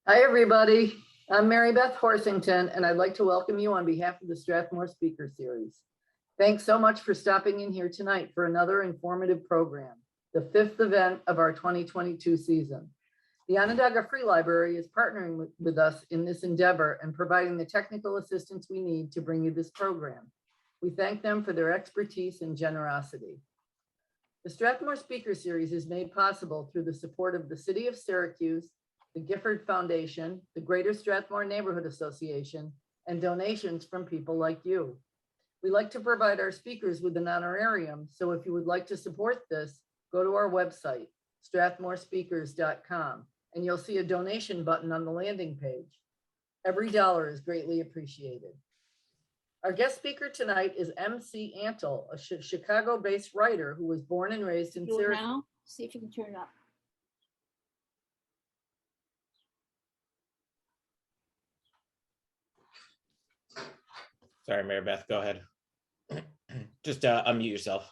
Hi, everybody. I'm Mary Beth Horsington, and I'd like to welcome you on behalf of the Strathmore Speaker Series. Thanks so much for stopping in here tonight for another informative program, the fifth event of our 2022 season. The Onondaga Free Library is partnering with us in this endeavor and providing the technical assistance we need to bring you this program. We thank them for their expertise and generosity. The Strathmore Speaker Series is made possible through the support of the City of Syracuse, the Gifford Foundation, the Greater Strathmore Neighborhood Association, and donations from people like you. We like to provide our speakers with an honorarium, so if you would like to support this, go to our website, strathmorespeakers.com, and you'll see a donation button on the landing page. Every dollar is greatly appreciated. Our guest speaker tonight is MC Antil, a Chicago-based writer who was born and raised in Syracuse. Now, see if you can turn it up. Sorry, Mary Beth, go ahead. Just unmute yourself.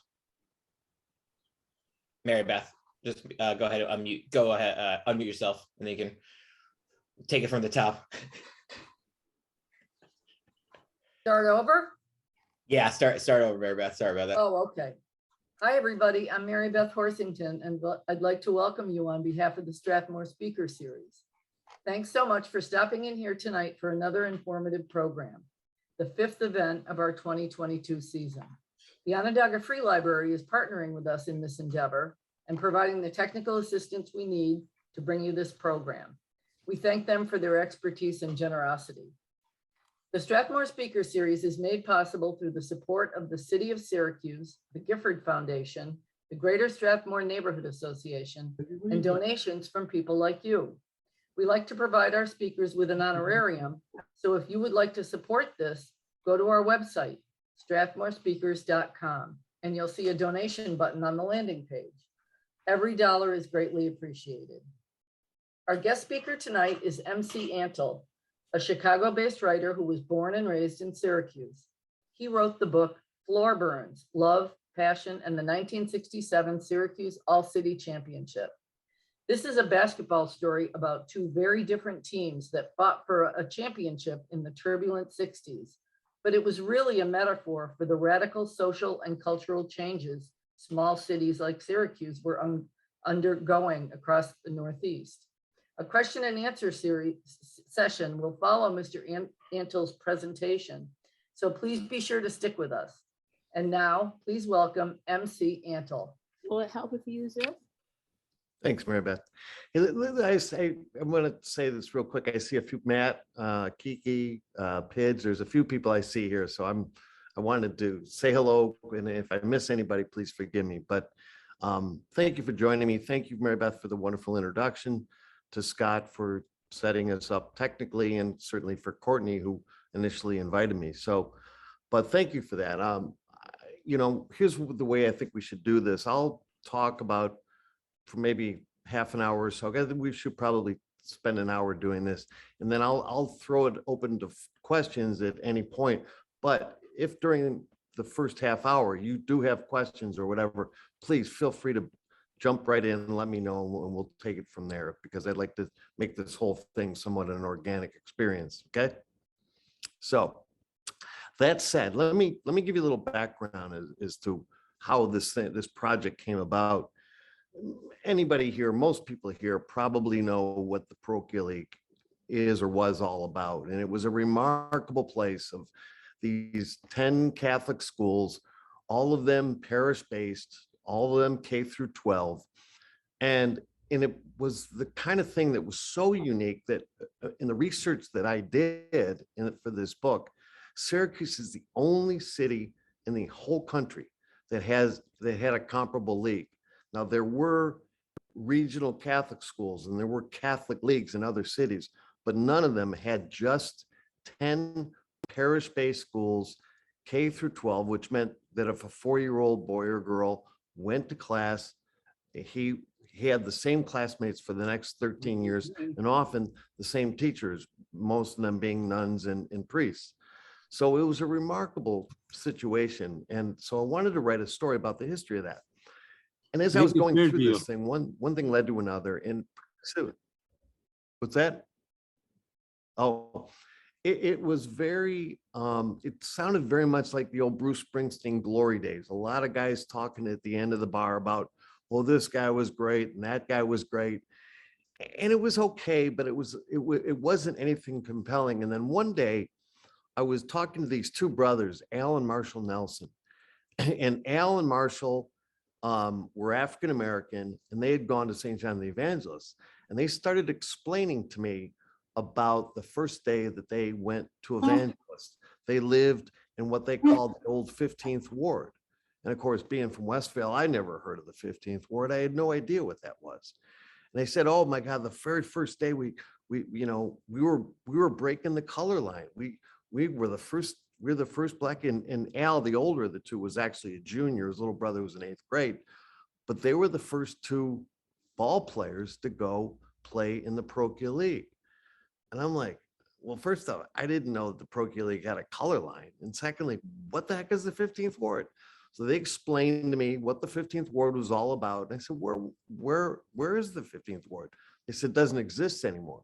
Mary Beth, just go ahead and unmute. Go ahead, unmute yourself, and then you can take it from the top. Start over? Yeah, start over, Mary Beth. Sorry about that. Oh, okay. Hi, everybody. I'm Mary Beth Horsington, and I'd like to welcome you on behalf of the Strathmore Speaker Series. Thanks so much for stopping in here tonight for another informative program, the fifth event of our 2022 season. The Onondaga Free Library is partnering with us in this endeavor and providing the technical assistance we need to bring you this program. We thank them for their expertise and generosity. The Strathmore Speaker Series is made possible through the support of the City of Syracuse, the Gifford Foundation, the Greater Strathmore Neighborhood Association, and donations from people like you. We like to provide our speakers with an honorarium, so if you would like to support this, go to our website, strathmorespeakers.com, and you'll see a donation button on the landing page. Every dollar is greatly appreciated. Our guest speaker tonight is MC Antil, a Chicago-based writer who was born and raised in Syracuse. He wrote the book Floor Burns, Love, Passion, and the 1967 Syracuse All-City Championship. This is a basketball story about two very different teams that fought for a championship in the turbulent 60s, but it was really a metaphor for the radical social and cultural changes small cities like Syracuse were undergoing across the Northeast. A question and answer session will follow Mr. Antil's presentation, so please be sure to stick with us. And now, please welcome MC Antil. Will it help if you use it? Thanks, Mary Beth. I'm going to say this real quick. I see a few, Matt, Kiki, Pids. There's a few people I see here, so I wanted to say hello, and if I miss anybody, please forgive me. But thank you for joining me. Thank you, Mary Beth, for the wonderful introduction, to Scott for setting us up technically, and certainly for Courtney, who initially invited me. So, but thank you for that. You know, here's the way I think we should do this. I'll talk about for maybe half an hour or so. I think we should probably spend an hour doing this, and then I'll throw it open to questions at any point. But if during the first half hour you do have questions or whatever, please feel free to jump right in and let me know, and we'll take it from there, because I'd like to make this whole thing somewhat an organic experience. Okay. So that said, let me give you a little background as to how this project came about. Anybody here, most people here probably know what the Parochial League is or was all about. And it was a remarkable place of these 10 Catholic schools, all of them parish-based, all of them K through 12. And it was the kind of thing that was so unique that in the research that I did for this book, Syracuse is the only city in the whole country that had a comparable league. Now, there were regional Catholic schools and there were Catholic leagues in other cities, but none of them had just 10 parish-based schools, K through 12, which meant that if a 4-year-old boy or girl went to class, he had the same classmates for the next 13 years, and often the same teachers, most of them being nuns and priests. So it was a remarkable situation. And so I wanted to write a story about the history of that. And as I was going through this thing, one thing led to another. And so, what's that? Oh, it was very, it sounded very much like the old Bruce Springsteen glory days. A lot of guys talking at the end of the bar about, well, this guy was great and that guy was great. And it was okay, but it wasn't anything compelling. And then one day I was talking to these two brothers, Al and Marshall Nelson. And Al and Marshall were African American, and they had gone to St. John the Evangelist. And they started explaining to me about the first day that they went to Evangelist. They lived in what they called the old 15th Ward. And of course, being from Westvale, I never heard of the 15th Ward. I had no idea what that was. And they said, "Oh my God, the very first day we were breaking the color line. We were the first." We're the first black, and Al, the older of the two, was actually a junior. His little brother was in 8th grade, but they were the first two ball players to go play in the Parochial League. And I'm like, well, first off, I didn't know that the Parochial League had a color line. And secondly, what the heck is the 15th Ward? So they explained to me what the 15th Ward was all about. And I said, where is the 15th Ward? They said, it doesn't exist anymore.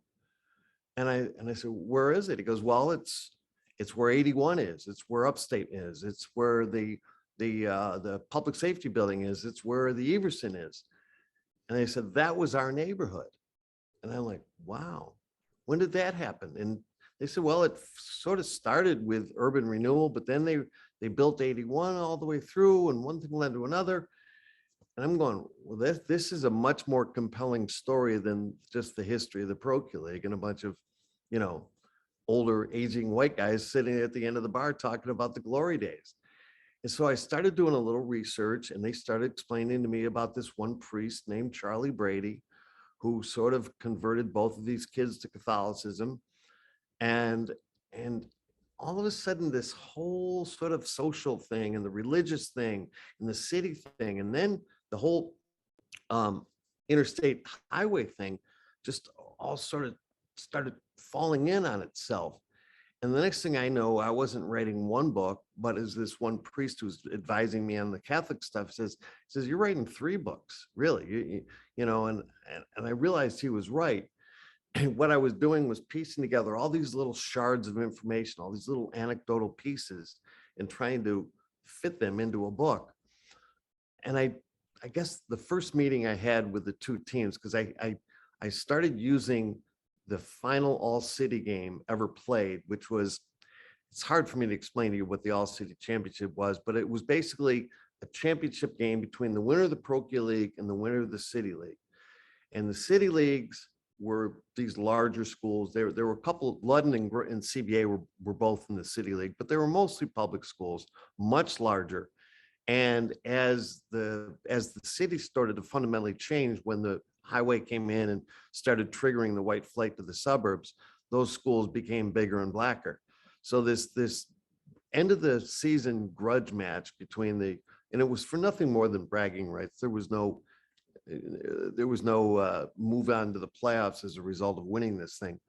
And I said, where is it? He goes, well, it's where 81 is. It's where Upstate is. It's where the public safety building is. It's where the Everson is. And they said, that was our neighborhood. And I'm like, wow, when did that happen? And they said, well, it sort of started with urban renewal, but then they built 81 all the way through, and one thing led to another. And I'm going, well, this is a much more compelling story than just the history of the Parochial League and a bunch of, older aging white guys sitting at the end of the bar talking about the glory days. And so I started doing a little research, and they started explaining to me about this one priest named Charlie Brady, who sort of converted both of these kids to Catholicism. And all of a sudden, this whole sort of social thing and the religious thing and the city thing, and then the whole interstate highway thing just all sort of started falling in on itself. And the next thing I know, I wasn't writing one book, but as this one priest who's advising me on the Catholic stuff says, you're writing 3 books, really, and I realized he was right. And what I was doing was piecing together all these little shards of information, all these little anecdotal pieces, and trying to fit them into a book. And I guess the first meeting I had with the two teams, because I started using the final all-city game ever played, which was, it's hard for me to explain to you what the All-City Championship was, but it was basically a championship game between the winner of the Parochial League and the winner of the City League. And the City Leagues were these larger schools. There were a couple, Ludden and CBA were both in the City League, but they were mostly public schools, much larger. And as the city started to fundamentally change when the highway came in and started triggering the white flight to the suburbs, those schools became bigger and blacker. So this end of the season grudge match between and it was for nothing more than bragging rights. There was no move on to the playoffs as a result of winning this thing.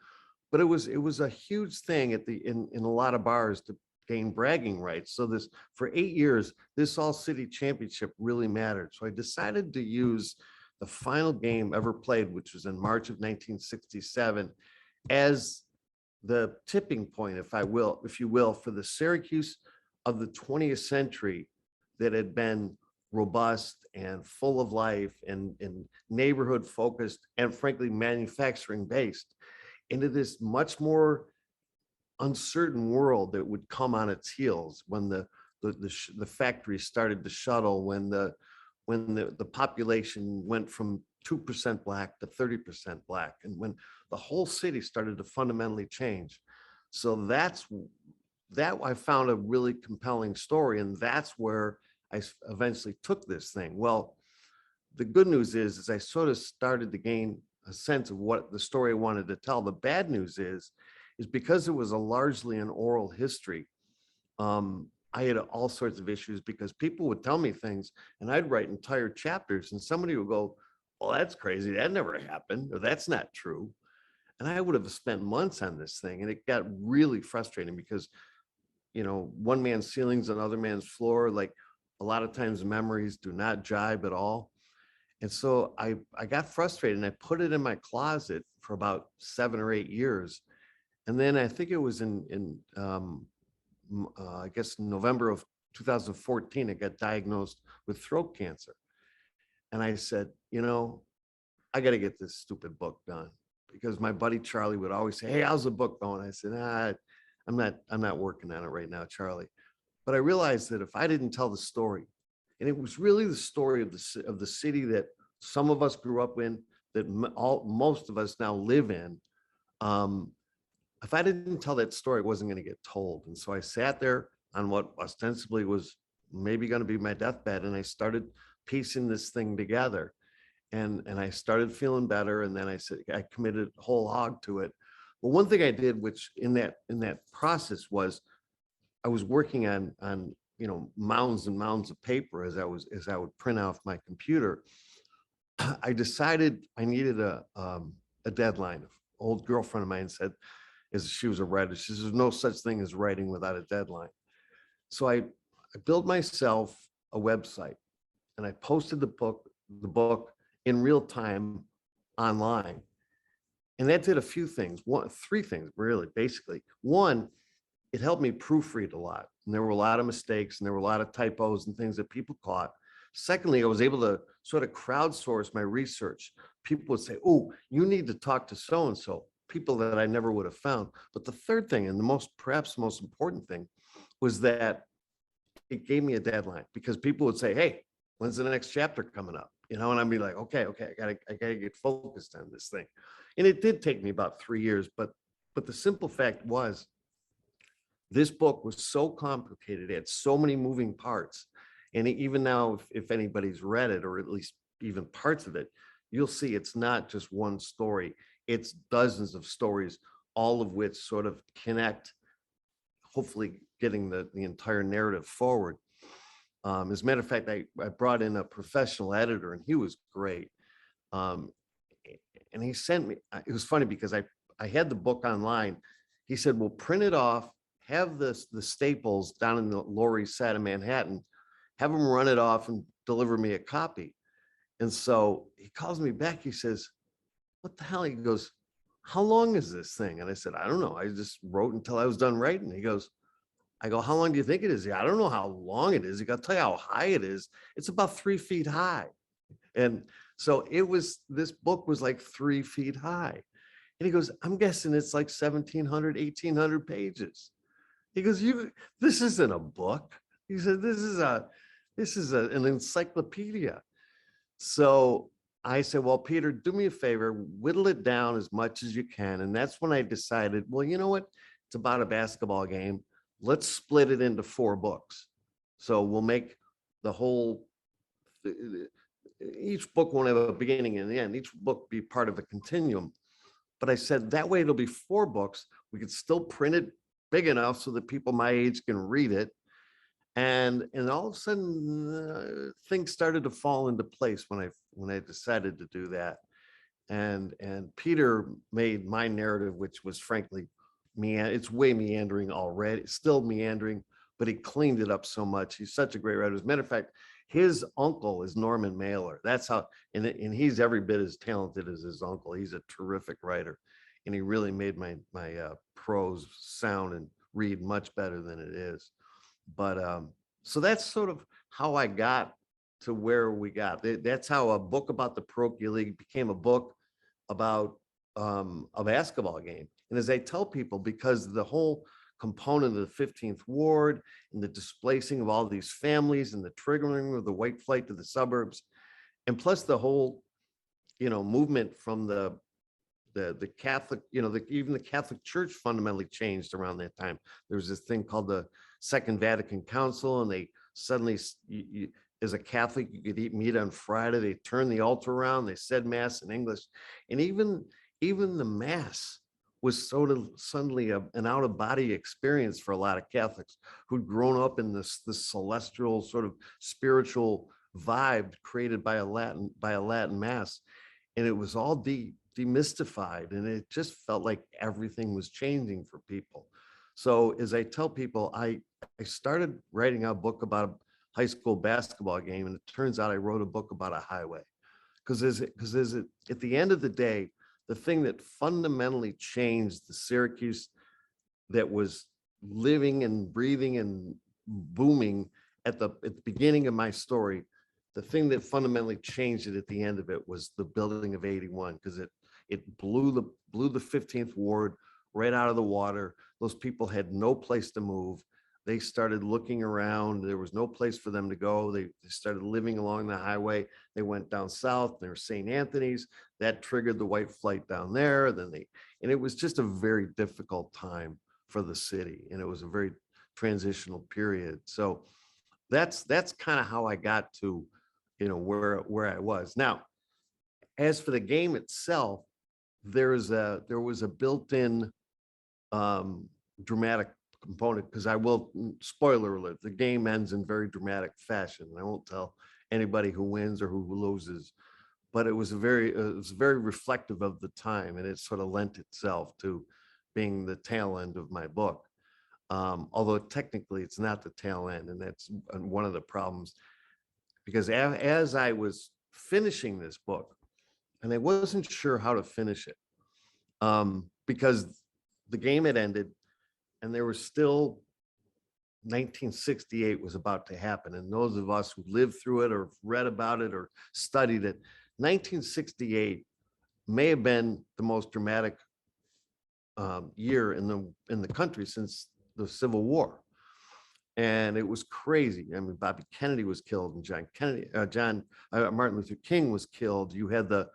But it was a huge thing in a lot of bars to gain bragging rights. So for 8 years, this all-city championship really mattered. So I decided to use the final game ever played, which was in March of 1967, as the tipping point, if you will, for the Syracuse of the 20th century that had been robust and full of life and neighborhood focused and frankly manufacturing based, into this much more uncertain world that would come on its heels when the factories started to shuttle, when the population went from 2% black to 30% black, and when the whole city started to fundamentally change. So that I found a really compelling story, and that's where I eventually took this thing. Well, the good news is I sort of started to gain a sense of what the story I wanted to tell. The bad news is because it was a largely an oral history, I had all sorts of issues because people would tell me things and I'd write entire chapters and somebody would go, well, that's crazy. That never happened, or that's not true. And I would have spent months on this thing, and it got really frustrating because, one man's ceiling's another man's floor. Like, a lot of times memories do not jibe at all. And so I got frustrated and I put it in my closet for about 7 or 8 years. And then I think it was I guess November of 2014, I got diagnosed with throat cancer. And I said, you know, I got to get this stupid book done, because my buddy Charlie would always say, hey, how's the book going? I said, I'm not working on it right now, Charlie. But I realized that if I didn't tell the story, and it was really the story of the city that some of us grew up in, that most of us now live in. If I didn't tell that story, it wasn't going to get told. And so I sat there on what ostensibly was maybe going to be my deathbed, and I started piecing this thing together. And I started feeling better. And then I said, I committed whole hog to it. But one thing I did, which in that process, was I was working on mounds and mounds of paper as I would print off my computer. I decided I needed a deadline. An old girlfriend of mine said, as she was a writer, she says, there's no such thing as writing without a deadline. So I built myself a website, and I posted the book in real time online. And that did a few things. Three things, really, basically. One, it helped me proofread a lot. And there were a lot of mistakes, and there were a lot of typos and things that people caught. Secondly, I was able to sort of crowdsource my research. People would say, oh, you need to talk to so-and-so, people that I never would have found. But the third thing, and perhaps the most important thing, was that it gave me a deadline, because people would say, hey, when's the next chapter coming up? And I'd be like, okay, I gotta get focused on this thing. And it did take me about 3 years, but the simple fact was, this book was so complicated. It had so many moving parts. And even now, if anybody's read it, or at least even parts of it, you'll see it's not just one story. It's dozens of stories, all of which sort of connect, hopefully getting the entire narrative forward. As a matter of fact, I brought in a professional editor, and he was great. And he sent me, it was funny because I had the book online. He said, well, print it off, have the Staples down in the Lower East Side of Manhattan, have them run it off and deliver me a copy. And so he calls me back. He says, what the hell? He goes, how long is this thing? And I said, I don't know. I just wrote until I was done writing. He goes, I go, how long do you think it is? I don't know how long it is. He goes, I'll tell you how high it is. It's about 3 feet high. And so this book was like 3 feet high. And he goes, I'm guessing it's like 1,700, 1,800 pages. He goes, this isn't a book. He said, this is an encyclopedia. So I said, well, Peter, do me a favor, whittle it down as much as you can. And that's when I decided, well, you know what? It's about a basketball game. Let's split it into 4 books. So we'll make the whole, each book won't have a beginning and the end. Each book be part of a continuum. But I said, that way it'll be 4 books. We could still print it big enough so that people my age can read it. And all of a sudden, things started to fall into place when I decided to do that. And Peter made my narrative, which was frankly, it's way meandering already. It's still meandering, but he cleaned it up so much. He's such a great writer. As a matter of fact, his uncle is Norman Mailer. That's how, and he's every bit as talented as his uncle. He's a terrific writer, and he really made my prose sound and read much better than it is. But so that's sort of how I got to where we got. That's how a book about the parochial league became a book about a basketball game. And as I tell people, because the whole component of the 15th Ward and the displacing of all these families and the triggering of the white flight to the suburbs, and plus the whole, movement from the Catholic, even the Catholic Church fundamentally changed around that time. There was this thing called the Second Vatican Council, and they suddenly, as a Catholic, you could eat meat on Friday. They turned the altar around. They said Mass in English, and even the Mass was sort of suddenly an out-of-body experience for a lot of Catholics who'd grown up in this celestial sort of spiritual vibe created by a Latin Mass, and it was all demystified, and it just felt like everything was changing for people. So as I tell people, I started writing a book about a high school basketball game, and it turns out I wrote a book about a highway, because at the end of the day, the thing that fundamentally changed the Syracuse that was living and breathing and booming at the beginning of my story. The thing that fundamentally changed it at the end of it was the building of 81, because it blew the 15th ward right out of the water. Those people had no place to move. They started looking around. There was no place for them to go. They started living along the highway. They went down south. There was St. Anthony's. That triggered the white flight down there. And it was just a very difficult time for the city. And it was a very transitional period. So that's kind of how I got to, where I was. Now, as for the game itself, there was a built-in dramatic component, because I will, spoiler alert, the game ends in very dramatic fashion. I won't tell anybody who wins or who loses, but it was very reflective of the time, and it sort of lent itself to being the tail end of my book. Although technically it's not the tail end, and that's one of the problems, because as I was finishing this book, and I wasn't sure how to finish it, because the game had ended, and there was still 1968 was about to happen. And those of us who lived through it or read about it or studied it, 1968 may have been the most dramatic year in the country since the Civil War. And it was crazy. I mean, Bobby Kennedy was killed, and Martin Luther King was killed. You had the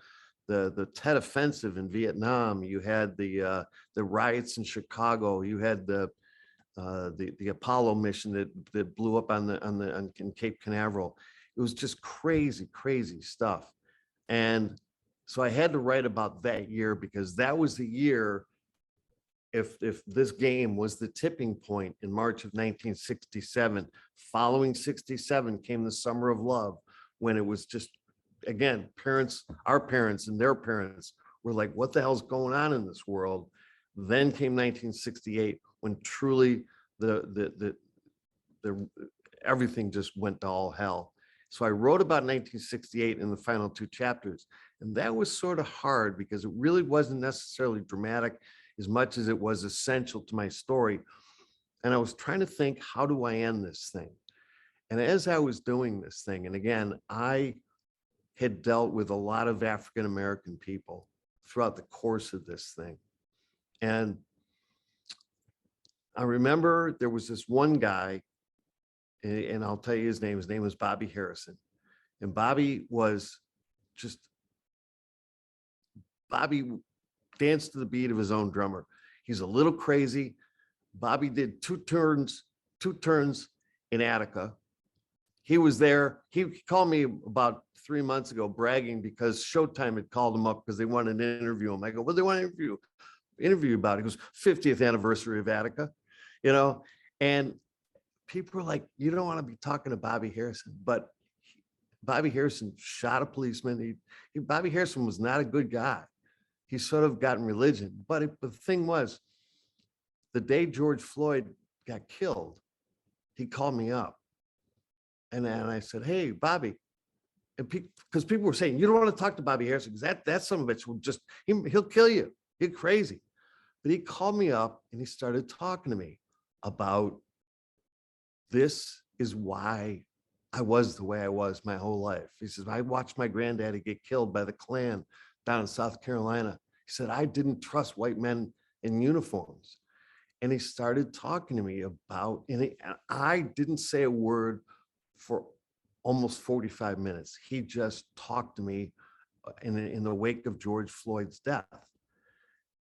Tet Offensive in Vietnam. You had the riots in Chicago. You had the Apollo mission that blew up in Cape Canaveral. It was just crazy stuff. And so I had to write about that year, because that was the year. If this game was the tipping point in March of 1967, following 67 came the Summer of Love, when it was just, again, our parents and their parents were like, what the hell's going on in this world? Then came 1968, when truly the everything just went to all hell. So I wrote about 1968 in the final 2 chapters, and that was sort of hard, because it really wasn't necessarily dramatic as much as it was essential to my story. And I was trying to think, how do I end this thing? And as I was doing this thing, and again, I had dealt with a lot of African-American people throughout the course of this thing. And I remember there was this one guy, and I'll tell you his name was Bobby Harrison. And Bobby danced to the beat of his own drummer. He's a little crazy. Bobby did two turns in Attica. He was there. He called me about 3 months ago bragging because Showtime had called him up because they wanted to interview him. I go, what do they want to interview about? He goes, 50th anniversary of Attica, and people were like, you don't want to be talking to Bobby Harrison. But Bobby Harrison shot a policeman. Bobby Harrison was not a good guy. He sort of got in religion. But the thing was, the day George Floyd got killed, he called me up. And then I said, hey, Bobby, because people were saying, you don't want to talk to Bobby Harrison, because that son of a bitch will just, he'll kill you. He's crazy. But he called me up and he started talking to me about, this is why I was the way I was my whole life. He says, I watched my granddaddy get killed by the Klan down in South Carolina. He said, I didn't trust white men in uniforms. And he started talking to me about, and I didn't say a word for almost 45 minutes. He just talked to me in the wake of George Floyd's death.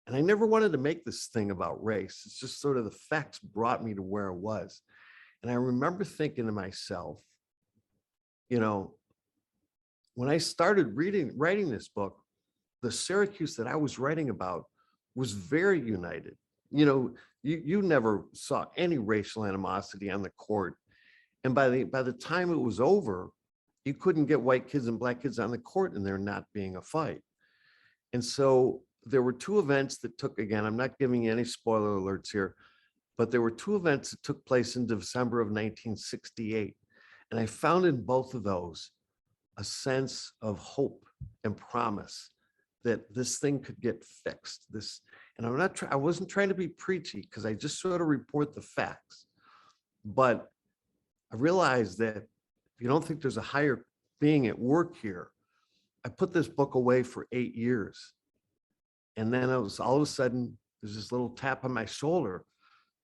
And I never wanted to make this thing about race. It's just sort of the facts brought me to where I was. And I remember thinking to myself, when I started writing this book, the Syracuse that I was writing about was very united. You never saw any racial animosity on the court. And by the time it was over, you couldn't get white kids and black kids on the court and there not being a fight. And so there were 2 events that took, again, I'm not giving you any spoiler alerts here, but there were 2 events that took place in December of 1968. And I found in both of those a sense of hope and promise that this thing could get fixed. And I wasn't trying to be preachy because I just sort of report the facts. But I realized that if you don't think there's a higher being at work here, I put this book away for 8 years. And then it was all of a sudden, there's this little tap on my shoulder.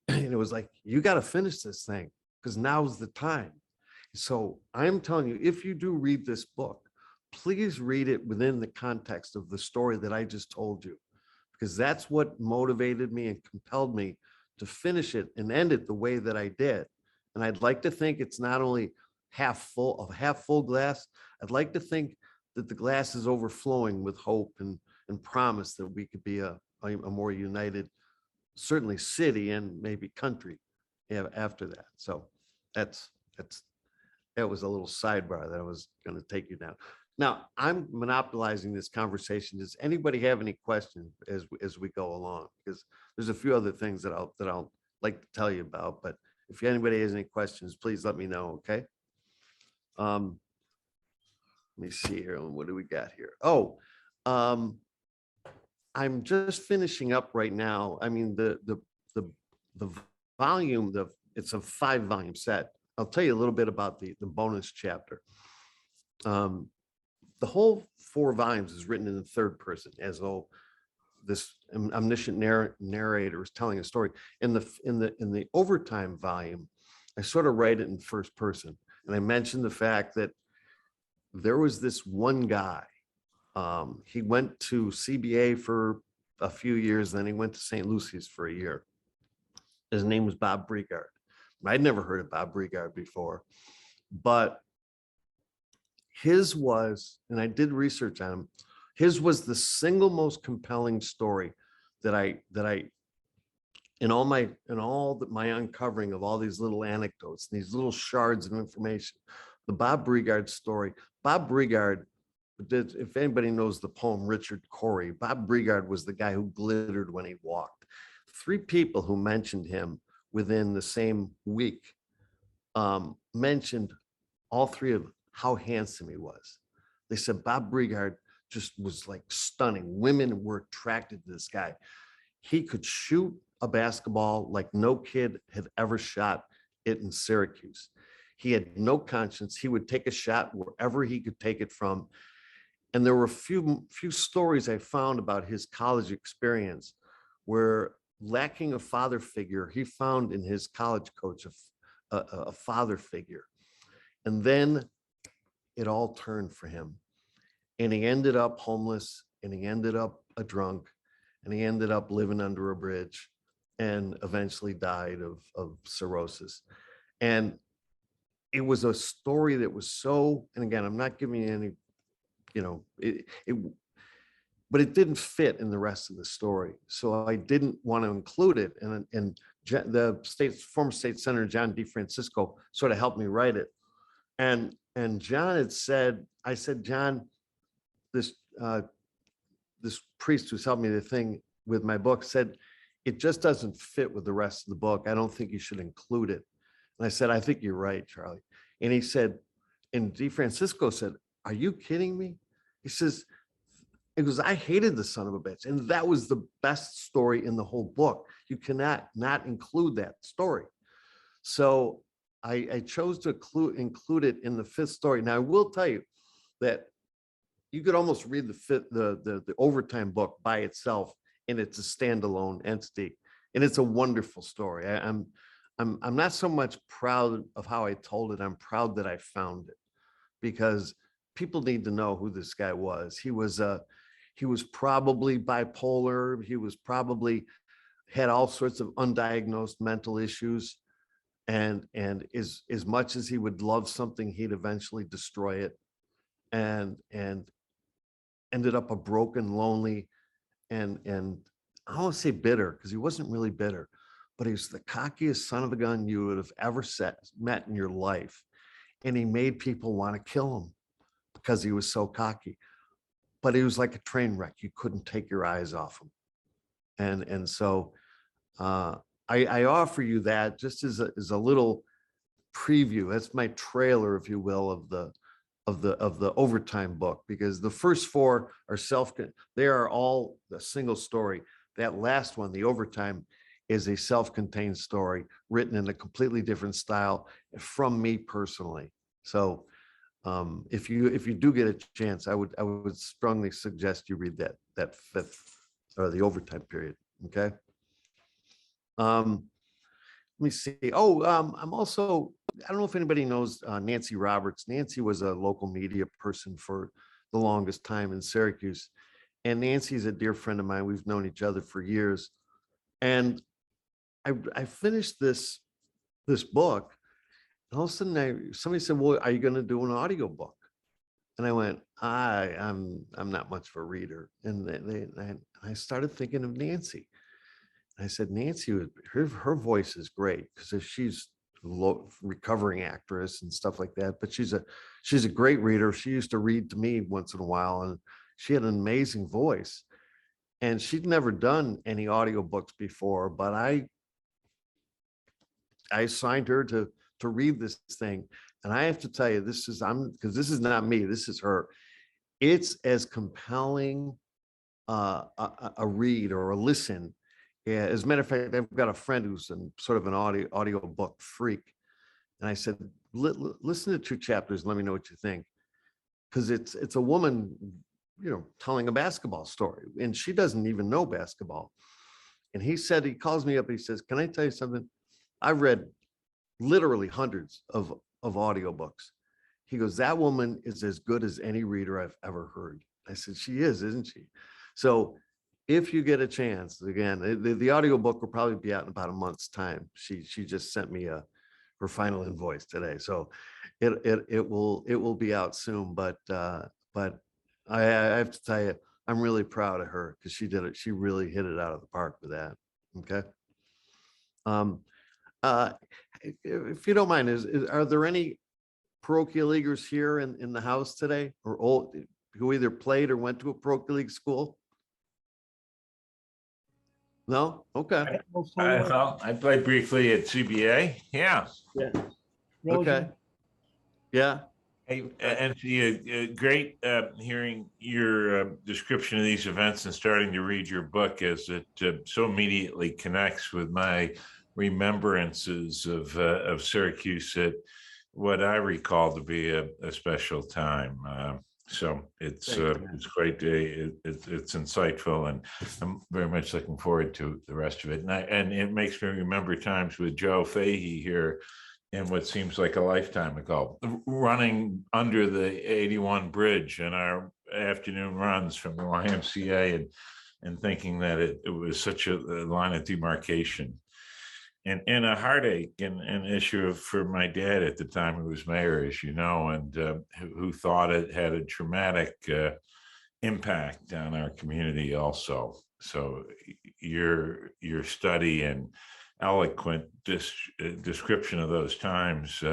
And it was like, you got to finish this thing because now's the time. So I'm telling you, if you do read this book, please read it within the context of the story that I just told you, because that's what motivated me and compelled me to finish it and end it the way that I did. And I'd like to think it's not only half full glass. I'd like to think that the glass is overflowing with hope and promise that we could be a more united, certainly city and maybe country after that. So that was a little sidebar that I was going to take you down. Now I'm monopolizing this conversation. Does anybody have any questions as we go along? Because there's a few other things that I'll like to tell you about, but if anybody has any questions, please let me know. Okay. Let me see here. What do we got here? Oh, I'm just finishing up right now. I mean, the volume, it's a 5-volume set. I'll tell you a little bit about the bonus chapter. The whole 4 volumes is written in the third person, as though this omniscient narrator is telling a story. In the overtime volume, I sort of write it in first person, and I mentioned the fact that there was this one guy. He went to CBA for a few years, then he went to St. Lucy's for a year. His name was Bob Brigard. I'd never heard of Bob Brigard before, but his was, and I did research on him, his was the single most compelling story that I in all my uncovering of all these little anecdotes, these little shards of information, the Bob Brigard story. Bob Brigard, if anybody knows the poem Richard Cory, Bob Brigard was the guy who glittered when he walked. 3 people who mentioned him within the same week mentioned all 3 of them, how handsome he was. They said Bob Brigard just was like stunning. Women were attracted to this guy. He could shoot a basketball like no kid had ever shot it in Syracuse. He had no conscience. He would take a shot wherever he could take it from. And there were a few stories I found about his college experience where, lacking a father figure, he found in his college coach a father figure. And then it all turned for him. And he ended up homeless, and he ended up a drunk, and he ended up living under a bridge, and eventually died of cirrhosis. And it was a story that was so, and again, I'm not giving you any, but it didn't fit in the rest of the story. So I didn't want to include it. And the former state senator, John DeFrancisco, sort of helped me write it. And John had said, I said, John, this priest who's helped me the thing with my book said, it just doesn't fit with the rest of the book. I don't think you should include it. And I said, I think you're right, Charlie. And he said, and DeFrancisco said, are you kidding me? He says, I hated the son of a bitch. And that was the best story in the whole book. You cannot not include that story. So I chose to include it in the 5th story. Now I will tell you that you could almost read the overtime book by itself, and it's a standalone entity, and it's a wonderful story. I'm not so much proud of how I told it. I'm proud that I found it, because people need to know who this guy was. He was probably bipolar. He was probably had all sorts of undiagnosed mental issues. And as much as he would love something, he'd eventually destroy it, and ended up a broken, lonely, and I don't want to say bitter, because he wasn't really bitter, but he was the cockiest son of a gun you would have ever met in your life. And he made people want to kill him because he was so cocky. But he was like a train wreck. You couldn't take your eyes off him. And so I offer you that just as a little preview. That's my trailer, if you will, of the overtime book, because the first 4 are they are all a single story. that last one, the overtime, is a self-contained story written in a completely different style from me personally. So if you do get a chance, I would strongly suggest you read that fifth or the overtime period. Okay. Let me see. Oh, I'm also, I don't know if anybody knows Nancy Roberts. Nancy was a local media person for the longest time in Syracuse. And Nancy's a dear friend of mine. We've known each other for years. And I finished this book. And all of a sudden somebody said, well, are you going to do an audio book? And I went, I'm not much of a reader. And I started thinking of Nancy. I said, Nancy, her voice is great because she's a recovering actress and stuff like that. But she's a great reader. She used to read to me once in a while, and she had an amazing voice. And she'd never done any audiobooks before, but I assigned her to read this thing. And I have to tell you, because this is not me, this is her. It's as compelling a read or a listen. Yeah, as a matter of fact, I've got a friend who's sort of an audio book freak. And I said, listen to 2 chapters and let me know what you think. Because it's a woman, telling a basketball story, and she doesn't even know basketball. And he calls me up, he says, can I tell you something? I've read literally hundreds of audiobooks. He goes, that woman is as good as any reader I've ever heard. I said, she is, isn't she? So if you get a chance, again, the audiobook will probably be out in about a month's time. She just sent me her final invoice today. So it will be out soon, but I have to tell you, I'm really proud of her because she did it. She really hit it out of the park with that. Okay. If you don't mind, are there any parochial leaguers here in the house today, or old who either played or went to a parochial league school? No? Okay. I played briefly at CBA. Yeah. Yeah. Okay. Yeah. Hey, and great hearing your description of these events and starting to read your book, as it so immediately connects with my remembrances of Syracuse at what I recall to be a special time. So it's great. It's insightful, and I'm very much looking forward to the rest of it. And it makes me remember times with Joe Fahey here, in what seems like a lifetime ago, running under the 81 bridge in our afternoon runs from the YMCA, and thinking that it was such a line of demarcation. And a heartache and an issue for my dad at the time, who was mayor, as you know, and who thought it had a traumatic impact on our community also. So your study and eloquent description of those times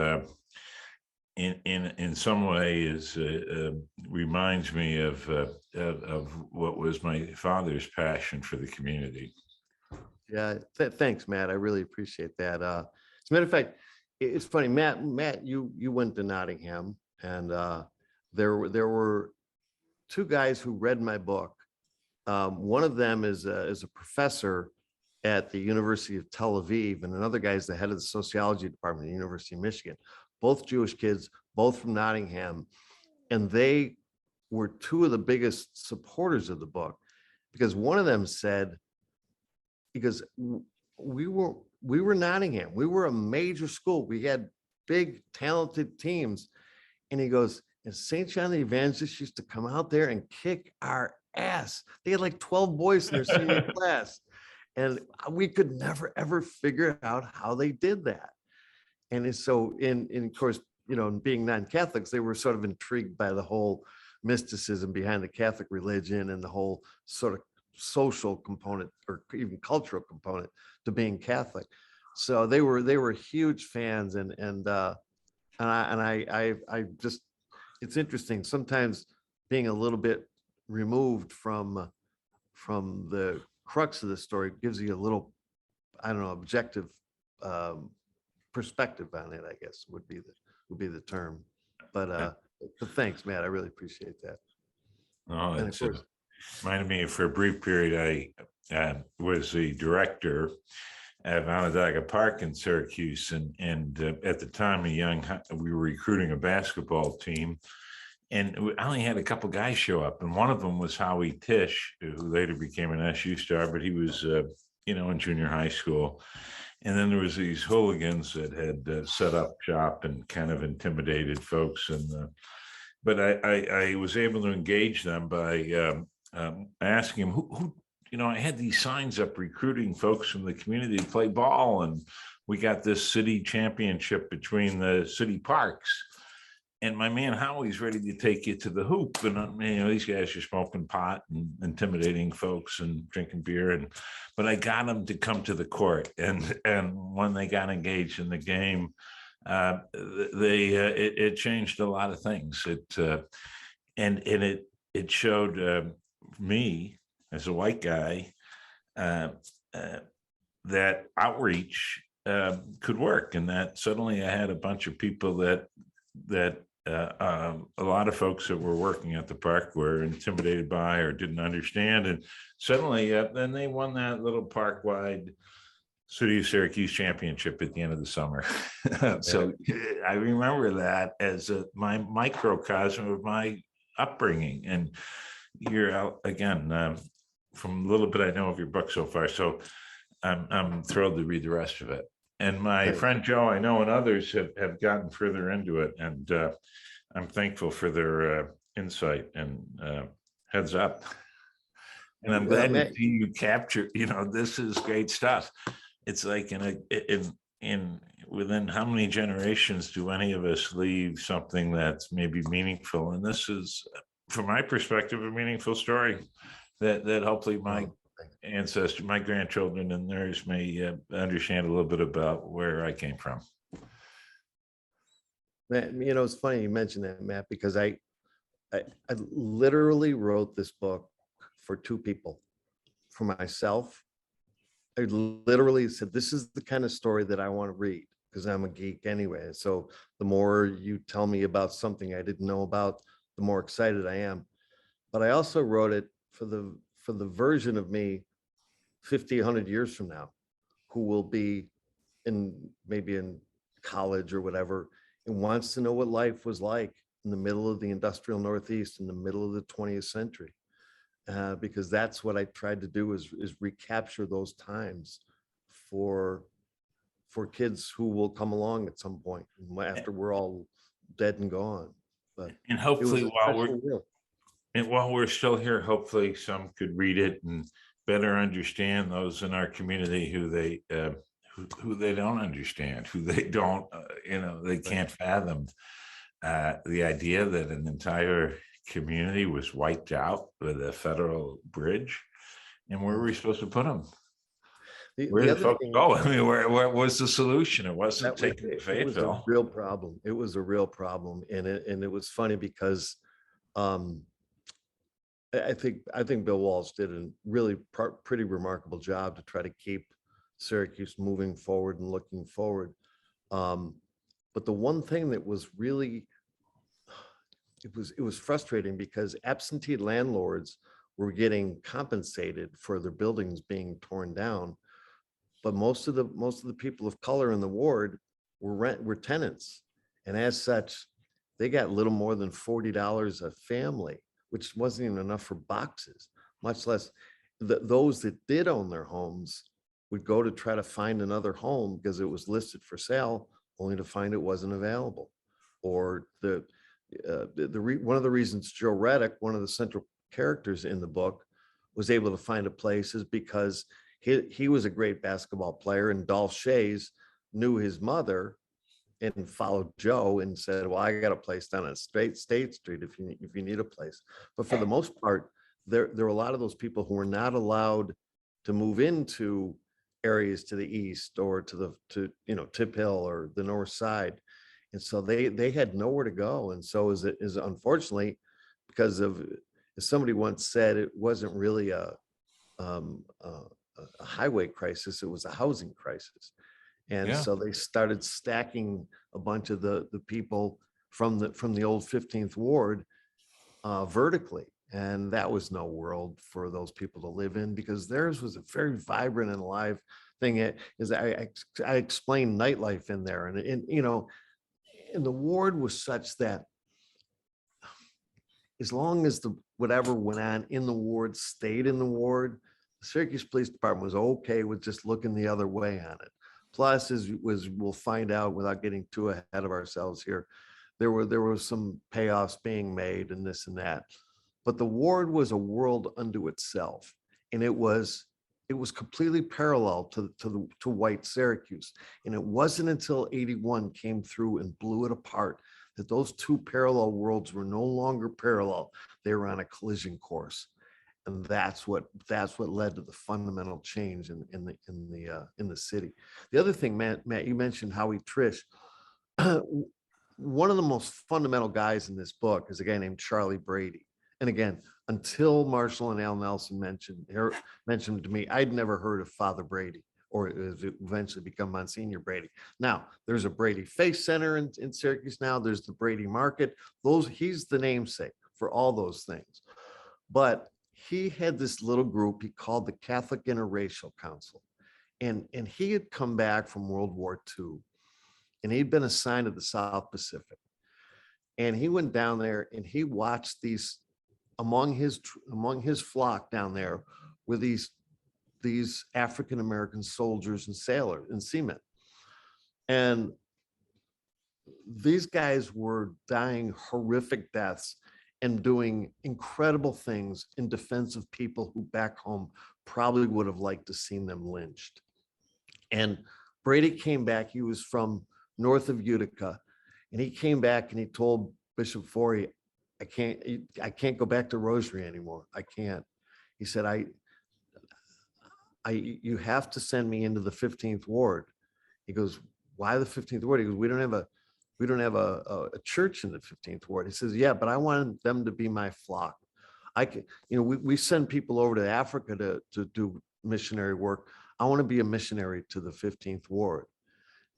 in some ways reminds me of what was my father's passion for the community. Yeah, thanks, Matt. I really appreciate that. As a matter of fact, it's funny, Matt, you went to Nottingham, and there were 2 guys who read my book. One of them is a professor at the University of Tel Aviv, and another guy is the head of the sociology department at the University of Michigan. Both Jewish kids, both from Nottingham, and they were 2 of the biggest supporters of the book, because one of them said, because we were Nottingham, we were a major school, we had big talented teams, and he goes, and St. John the Evangelist used to come out there and kick our ass. They had like 12 boys in their senior class, and we could never ever figure out how they did that. And so of course, being non-Catholics, they were sort of intrigued by the whole mysticism behind the Catholic religion and the whole sort of social component or even cultural component to being Catholic. So they were huge fans, and I just, it's interesting sometimes being a little bit removed from the crux of the story gives you a little, I don't know, objective perspective on it, I guess would be the term. But thanks, Matt. I really appreciate that. Oh, And of it's course, Reminded me, for a brief period, I was the director of Onondaga Park in Syracuse, and at the time, we were recruiting a basketball team, and I only had a couple guys show up, and one of them was Howie Tisch, who later became an SU star, but he was, in junior high school. And then there was these hooligans that had set up shop and kind of intimidated folks, but I was able to engage them by asking them who I had these signs up recruiting folks from the community to play ball, and we got this city championship between the city parks. And my man Howie's ready to take you to the hoop, and these guys are smoking pot and intimidating folks and drinking beer, but I got them to come to the court, and when they got engaged in the game, it changed a lot of things. It showed me as a white guy that outreach could work, and that suddenly I had a bunch of people that a lot of folks that were working at the park were intimidated by or didn't understand, and suddenly then they won that little park-wide City of Syracuse Championship at the end of the summer. So I remember that as my microcosm of my upbringing. And you're out again, from a little bit I know of your book so far, so I'm thrilled to read the rest of it. And my friend Joe, I know, and others have gotten further into it, and I'm thankful for their insight and heads up. And I'm glad to see you capture. This is great stuff. It's like in within how many generations do any of us leave something that's maybe meaningful? And this is, from my perspective, a meaningful story that hopefully my ancestors, my grandchildren and theirs may understand a little bit about where I came from. It's funny you mentioned that, Matt, because I literally wrote this book for two people. For myself, I literally said, this is the kind of story that I want to read, because I'm a geek anyway. So the more you tell me about something I didn't know about, the more excited I am. But I also wrote it for the version of me 50, 100 years from now, who will be maybe in college or whatever, and wants to know what life was like in the middle of the industrial Northeast in the middle of the 20th century. Because that's what I tried to do is recapture those times for kids who will come along at some point after we're all dead and gone. But and hopefully while we're still here, hopefully some could read it and better understand those in our community who they don't understand, who they don't, they can't fathom the idea that an entire community was wiped out with a federal bridge. And where were we supposed to put them? Where did folks go? I mean, where was the solution? It wasn't taken to Fayetteville. It was a real problem. It was a real problem. And it was funny because I think Bill Walsh did a really pretty remarkable job to try to keep Syracuse moving forward and looking forward. But the one thing that was really, it was frustrating because absentee landlords were getting compensated for their buildings being torn down, but most of the people of color in the ward were tenants, and as such, they got little more than $40 a family, which wasn't even enough for boxes, much less those that did own their homes would go to try to find another home because it was listed for sale, only to find it wasn't available. Or one of the reasons Joe Reddick, one of the central characters in the book, was able to find a place is because he was a great basketball player, and Dolph Shays knew his mother and followed Joe and said, well, I got a place down on State Street if you need a place. But for the most part, there were a lot of those people who were not allowed to move into areas to the east or to Tip Hill or the north side. And so they had nowhere to go. And so is unfortunately, because of, as somebody once said, it wasn't really a highway crisis, it was a housing crisis. And so they started stacking a bunch of the people from the old 15th Ward vertically. And that was no world for those people to live in, because theirs was a very vibrant and alive thing. I explained nightlife in there, and you know, and the ward was such that as long as the whatever went on in the ward stayed in the ward, the Syracuse Police Department was okay with just looking the other way on it. Plus, as we'll find out without getting too ahead of ourselves here, there were some payoffs being made and this and that. But the ward was a world unto itself, and it was completely parallel to white Syracuse. And it wasn't until 81 came through and blew it apart that those two parallel worlds were no longer parallel. They were on a collision course. And that's what led to the fundamental change in the city. The other thing, Matt, you mentioned Howie Trish. One of the most fundamental guys in this book is a guy named Charlie Brady. And again, until Marshall and Al Nelson mentioned to me, I'd never heard of Father Brady, or it eventually become Monsignor Brady. Now, there's a Brady Face Center in Syracuse now. There's the Brady Market. He's the namesake for all those things. But he had this little group he called the Catholic Interracial Council. And he had come back from World War II, and he'd been assigned to the South Pacific. And he went down there and he watched these, among his flock down there were these African-American soldiers and sailors and seamen. And these guys were dying horrific deaths and doing incredible things in defense of people who back home probably would have liked to seen them lynched. And Brady came back. He was from north of Utica, and he came back and he told Bishop Forey, I can't go back to Rosary anymore. I can't. He said, you have to send me into the 15th ward. He goes, why the 15th ward? He goes, we don't have a church in the 15th ward. He says, yeah, but I want them to be my flock. We send people over to Africa to do missionary work. I want to be a missionary to the 15th ward.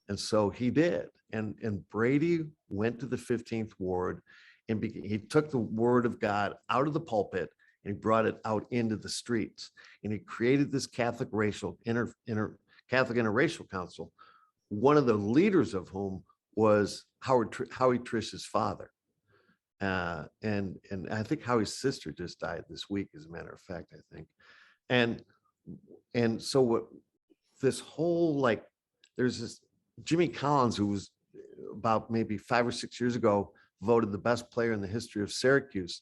And so he did. And Brady went to the 15th ward, and he took the word of God out of the pulpit and he brought it out into the streets. And he created this Catholic Catholic Interracial Council, one of the leaders of whom was Howie Trish's father. And I think Howie's sister just died this week, as a matter of fact, I think. And so what this whole, there's this Jimmy Collins, who was about maybe 5 or 6 years ago, voted the best player in the history of Syracuse.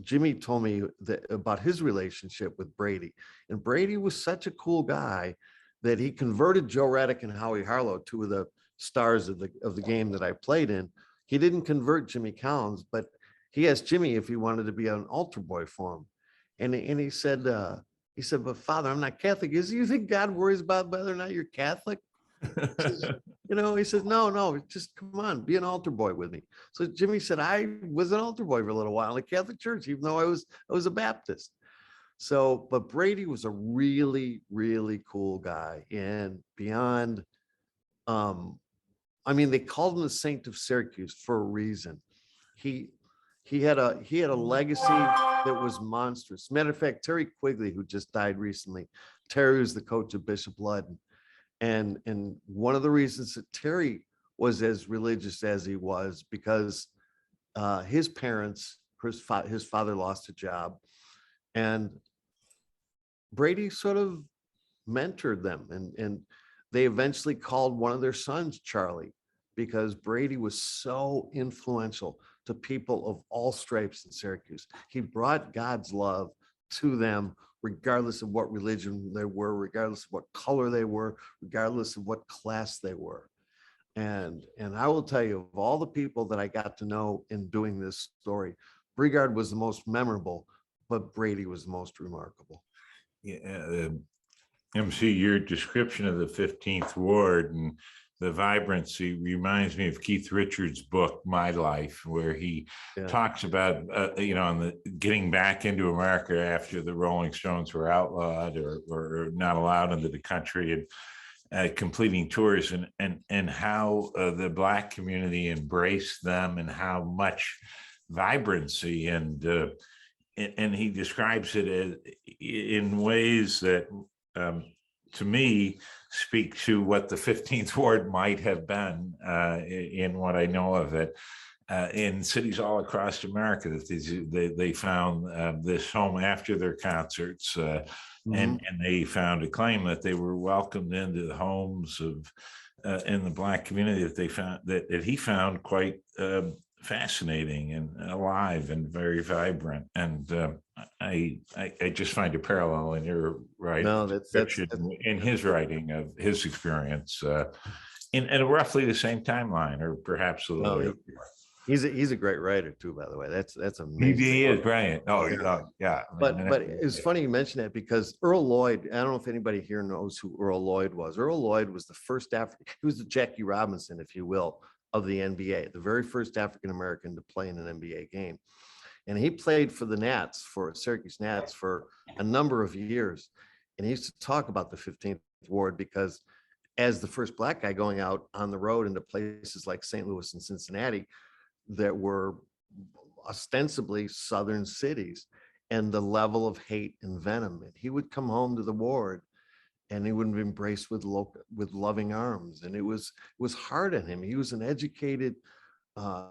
Jimmy told me about his relationship with Brady. And Brady was such a cool guy that he converted Joe Reddick and Howie Harlow, two of the stars of the game that I played in. He didn't convert Jimmy Collins, but he asked Jimmy if he wanted to be an altar boy for him. And he said, but Father, I'm not Catholic. You think God worries about whether or not you're Catholic? He says, no, just come on, be an altar boy with me. So Jimmy said, I was an altar boy for a little while in the Catholic Church, even though I was a Baptist. So, but Brady was a really, really cool guy. And beyond, they called him the Saint of Syracuse for a reason. He had a legacy that was monstrous. Matter of fact, Terry Quigley, who just died recently, Terry was the coach of Bishop Ludden. And one of the reasons that Terry was as religious as he was, because his parents, his father lost a job, and Brady sort of mentored them, and they eventually called one of their sons Charlie, because Brady was so influential to people of all stripes in Syracuse. He brought God's love to them, regardless of what religion they were, regardless of what color they were, regardless of what class they were. And I will tell you, of all the people that I got to know in doing this story, Brigard was the most memorable, but Brady was the most remarkable. Yeah, MC, your description of the 15th Ward and the vibrancy reminds me of Keith Richards' book, My Life, where he talks about, on the getting back into America after the Rolling Stones were outlawed or not allowed into the country, and completing tours, and how the Black community embraced them, and how much vibrancy, and he describes it as, in ways that to me speak to what the 15th Ward might have been in what I know of it. In cities all across America, that they found this home after their concerts, and they found a claim that they were welcomed into the homes of in the Black community that they found that he found quite fascinating and alive and very vibrant. And I just find a parallel in your writing, No, that's in his writing of his experience in roughly the same timeline, or perhaps a little. no, he's a great writer too, by the way. That's amazing. He is brilliant. Oh, yeah. But it's funny you mention that, because Earl Lloyd, I don't know if anybody here knows who Earl Lloyd was. Earl Lloyd was the first African, he was the Jackie Robinson, if you will, of the NBA, the very first African-American to play in an NBA game. And he played for the Nats, for Syracuse Nats, for a number of years. And he used to talk about the 15th Ward, because as the first Black guy going out on the road into places like St. Louis and Cincinnati, that were ostensibly Southern cities, and the level of hate and venom. And he would come home to the ward and he would be embraced with loving arms. And it was hard on him. He was an educated,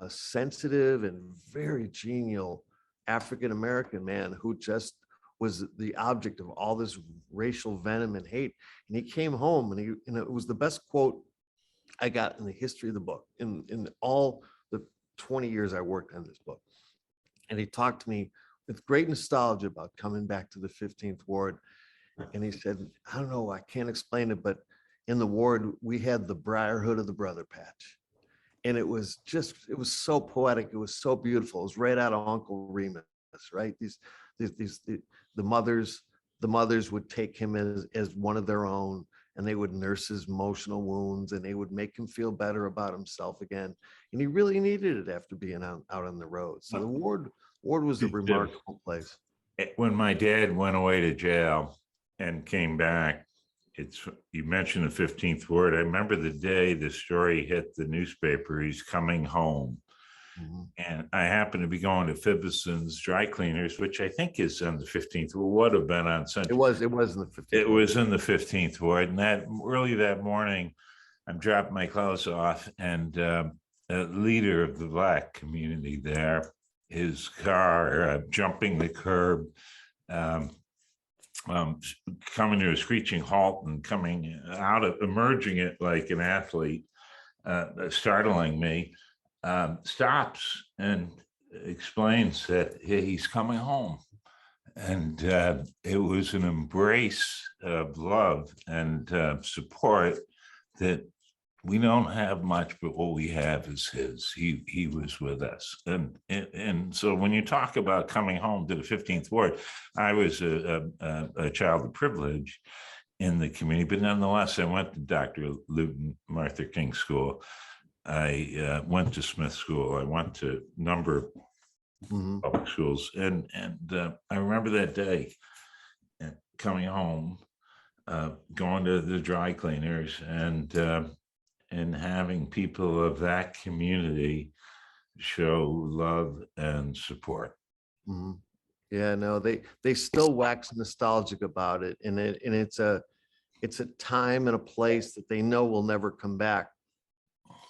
sensitive, and very genial African-American man who just was the object of all this racial venom and hate. And he came home, and it was the best quote I got in the history of the book, in all the 20 years I worked on this book. And he talked to me with great nostalgia about coming back to the 15th Ward. And he said, I don't know, I can't explain it, but in the ward, we had the Briarhood of the Brother Patch. And it was so poetic. It was so beautiful. It was right out of Uncle Remus, right? The mothers would take him as one of their own, and they would nurse his emotional wounds, and they would make him feel better about himself again. And he really needed it after being out on the road. So the ward was a remarkable place. When my dad went away to jail and came back, you mentioned the 15th Ward. I remember the day the story hit the newspaper, he's coming home. Mm-hmm. And I happened to be going to Fibbison's Dry Cleaners, which I think is on the 15th, would have been on Central. It was in the 15th. It was in the 15th Ward. And early that morning, I'm dropping my clothes off, and a leader of the Black community there, his car jumping the curb, coming to a screeching halt and emerging it like an athlete, startling me, stops and explains that he's coming home. And it was an embrace of love and support that we don't have much, but what we have is his. He was with us. And so when you talk about coming home to the 15th Ward, I was a child of privilege in the community, but nonetheless, I went to Dr. Luton Martha King School. I went to Smith School. I went to a number of public schools. And I remember that day coming home, going to the dry cleaners, and having people of that community show love and support. Mm-hmm. Yeah, no, they still wax nostalgic about it, and it's a time and a place that they know will never come back,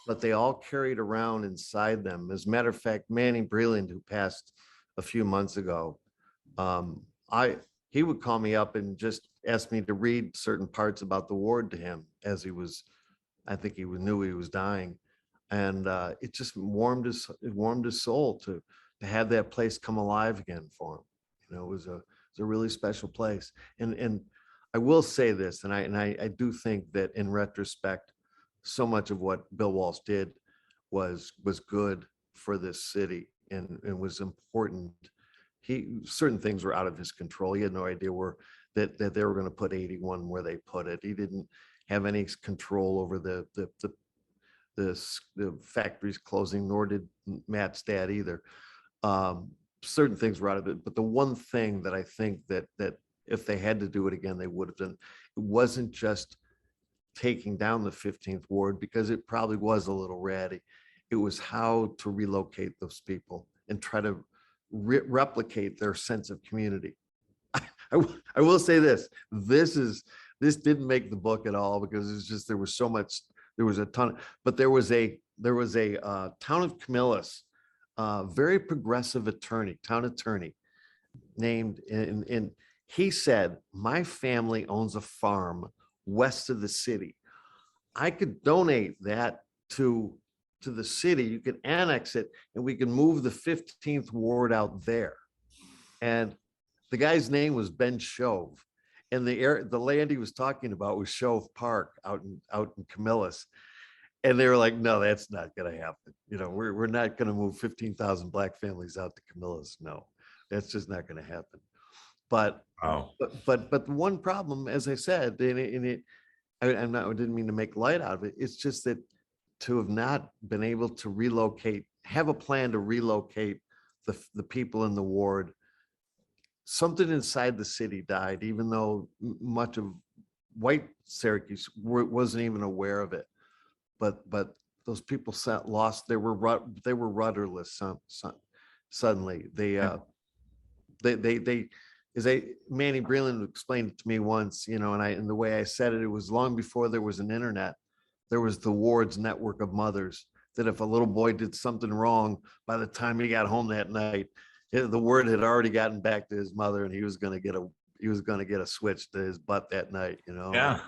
but they all carried around inside them. As a matter of fact, Manny Breland, who passed a few months ago, he would call me up and just ask me to read certain parts about the ward to him as he was. I think he knew he was dying, and it just warmed his soul to have that place come alive again for him. You know, it was a really special place. And I will say this, and I do think that in retrospect, so much of what Bill Walsh did was good for this city and was important. Certain things were out of his control. He had no idea that they were going to put 81 where they put it. He didn't have any control over the factories closing, nor did Matt's dad either. Certain things were out of it, but the one thing that I think that if they had to do it again, they would have done. It wasn't just taking down the 15th Ward, because it probably was a little ratty. It was how to relocate those people and try to replicate their sense of community. I will say this didn't make the book at all because it's just there was a ton, but there was a town of Camillus, very progressive town attorney named, and he said, my family owns a farm west of the city. I could donate that to the city. You could annex it and we can move the 15th ward out there. And the guy's name was Ben Shove. And the land he was talking about was Shove Park out in Camillus. And they were like, no, that's not going to happen. We're not going to move 15,000 Black families out to Camillus. No, that's just not going to happen. But the one problem, as I said, I didn't mean to make light out of it. It's just that to have not been able to relocate, have a plan to relocate the people in the ward, something inside the city died, even though much of white Syracuse wasn't even aware of it. But those people lost. They were rudderless. Suddenly, Manny Breland explained it to me once, and the way I said it, it was long before there was an internet. There was the ward's network of mothers that if a little boy did something wrong, by the time he got home that night, the word had already gotten back to his mother, and he was going to get a switch to his butt that night. Yeah.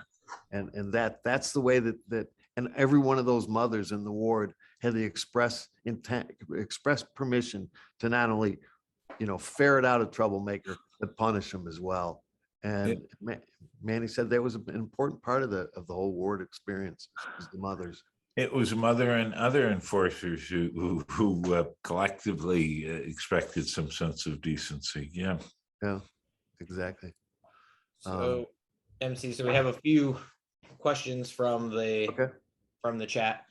And that's the way that and every one of those mothers in the ward had the express permission to not only ferret out a troublemaker, but punish him as well. And Manny said that was an important part of the whole ward experience, was the mothers. It was a mother and other enforcers who collectively expected some sense of decency. Yeah. Yeah, exactly. So, MC, so we have a few questions from the chat.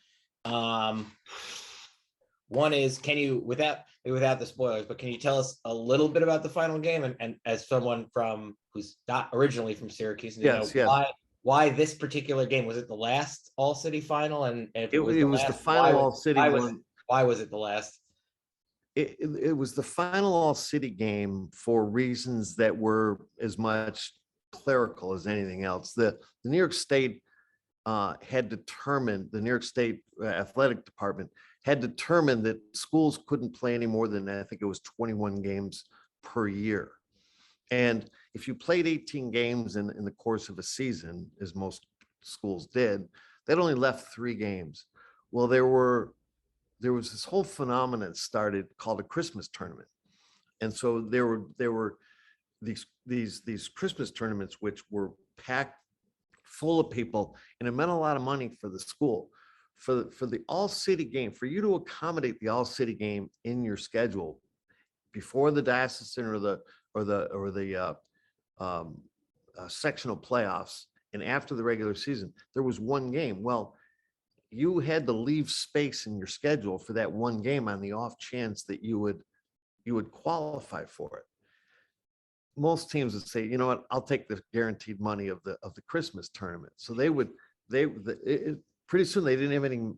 One is, can you, without the spoilers, but can you tell us a little bit about the final game? And as someone who's not originally from Syracuse, Yes. why this particular game? Was it the last all-city final? And if It was the final all-city one. Why was it the last? It was the final all-city game for reasons that were as much clerical as anything else. The New York State had determined, the New York State athletic department had determined that schools couldn't play any more than, I think it was 21 games per year. And if you played 18 games in the course of a season, as most schools did, that only left 3 games. Well, there was this whole phenomenon started called a Christmas tournament. And so there were these Christmas tournaments, which were packed full of people, and it meant a lot of money for the school. For the all-city game, for you to accommodate the all-city game in your schedule before the diocesan or the sectional playoffs and after the regular season, there was one game. Well, you had to leave space in your schedule for that one game on the off chance that you would qualify for it. Most teams would say, you know what, I'll take the guaranteed money of the Christmas tournament. So pretty soon they didn't have any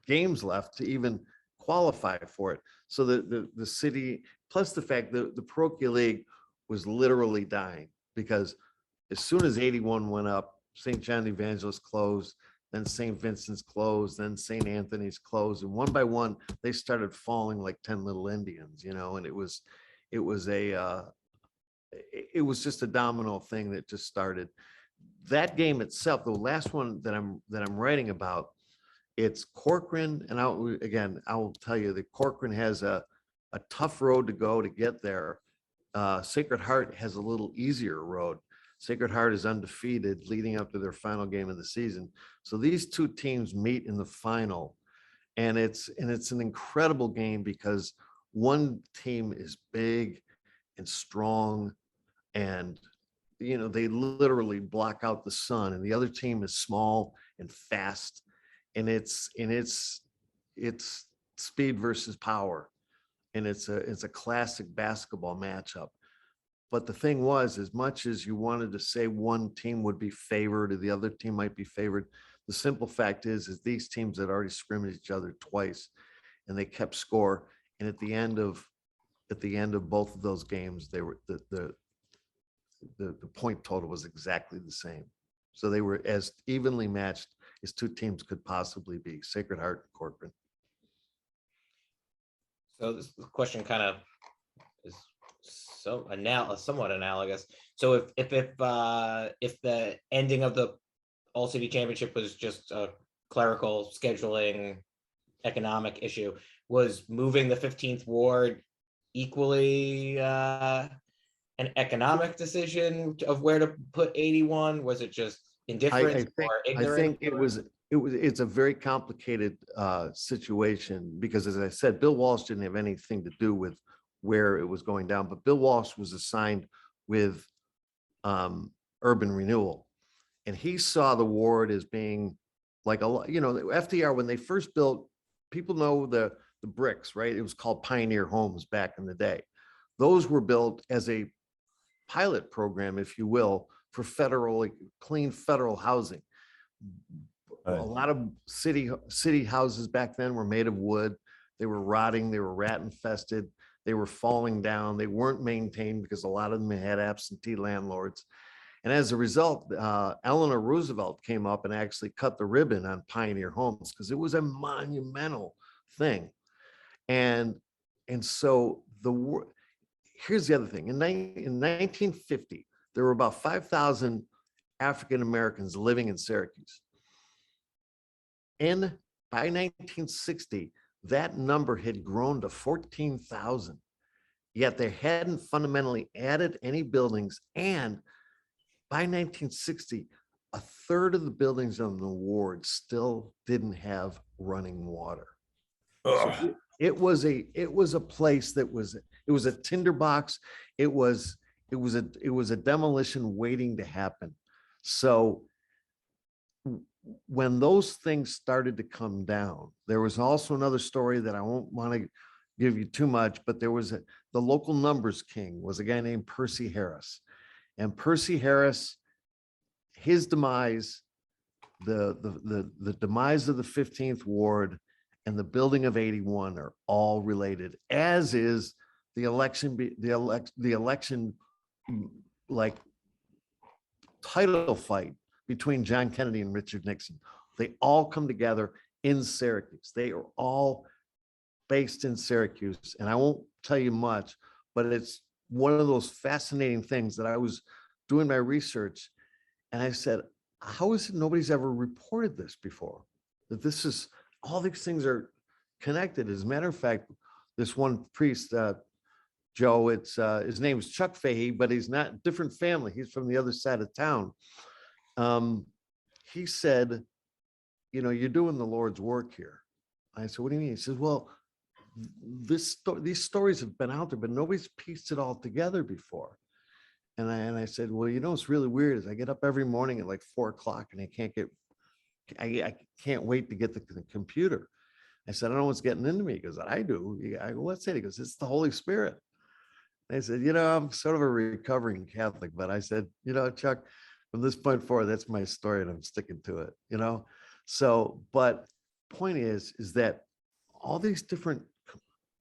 games left to even qualify for it. So the city, plus the fact that the parochial league was literally dying, because as soon as 81 went up, St. John the Evangelist closed, then St. Vincent's closed, then St. Anthony's closed, and one by one they started falling like 10 little Indians, and it was just a domino thing that just started. That game itself, the last one that I'm writing about, it's Corcoran, and I will tell you that Corcoran has a tough road to go to get there. Sacred Heart has a little easier road. Sacred Heart is undefeated leading up to their final game of the season. So these two teams meet in the final, and it's an incredible game because one team is big and strong, and they literally block out the sun, and the other team is small and fast, and it's speed versus power, and it's a classic basketball matchup. But the thing was, as much as you wanted to say one team would be favored or the other team might be favored, the simple fact is these teams had already scrimmaged each other twice, and they kept score. And at the end of both of those games, they were the point total was exactly the same. So they were as evenly matched as two teams could possibly be, Sacred Heart and Corcoran. So this question kind of is somewhat analogous. So if the ending of the All-City Championship was just a clerical scheduling economic issue, was moving the 15th ward equally an economic decision of where to put 81? Was it just indifference or ignorance? It's a very complicated situation because, as I said, Bill Walsh didn't have anything to do with where it was going down, but Bill Walsh was assigned with urban renewal, and he saw the ward as being like the FDR when they first built. People know the bricks, right? It was called Pioneer Homes back in the day. Those were built as a pilot program, if you will, for clean federal housing. Right. A lot of city houses back then were made of wood. They were rotting. They were rat infested. They were falling down. They weren't maintained because a lot of them had absentee landlords. And as a result, Eleanor Roosevelt came up and actually cut the ribbon on Pioneer Homes because it was a monumental thing. And so here's the other thing. In 1950, there were about 5,000 African Americans living in Syracuse. And by 1960, that number had grown to 14,000. Yet they hadn't fundamentally added any buildings. And by 1960, a third of the buildings on the ward still didn't have running water. So it was a place that was a tinderbox. It was a demolition waiting to happen. So when those things started to come down, there was also another story that I won't want to give you too much, but there was the local numbers king was a guy named Percy Harris. And Percy Harris, his demise, the demise of the 15th ward and the building of 81 are all related, as is the election like title fight between John Kennedy and Richard Nixon. They all come together in Syracuse. They are all based in Syracuse. And I won't tell you much, but it's one of those fascinating things that I was doing my research. And I said, how is it nobody's ever reported this before? That this is, all these things are connected. As a matter of fact, this one priest, Joe, his name is Chuck Fahey, but he's not, different family. He's from the other side of town. He said, you're doing the Lord's work here. I said, what do you mean? He says, well, these stories have been out there, but nobody's pieced it all together before. And I said, well, what's really weird is I get up every morning at like 4 o'clock and I can't wait to get the computer. I said, I don't know what's getting into me. He goes, I do. I go, what's it? He goes, it's the Holy Spirit. I said, I'm sort of a recovering Catholic, but I said, Chuck, from this point forward, that's my story and I'm sticking to it, So, but point is that all these different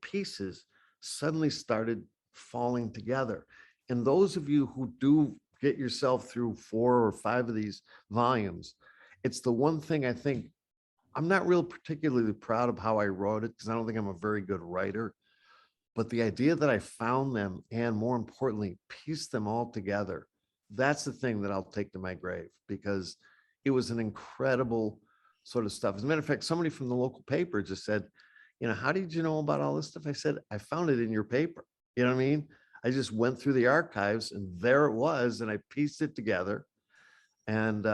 pieces suddenly started falling together. And those of you who do get yourself through 4 or 5 of these volumes, it's the one thing I think, I'm not real particularly proud of how I wrote it because I don't think I'm a very good writer. But the idea that I found them and more importantly, pieced them all together, that's the thing that I'll take to my grave because it was an incredible sort of stuff. As a matter of fact, somebody from the local paper just said, how did you know about all this stuff? I said, I found it in your paper. You know what I mean? I just went through the archives and there it was, and I pieced it together. And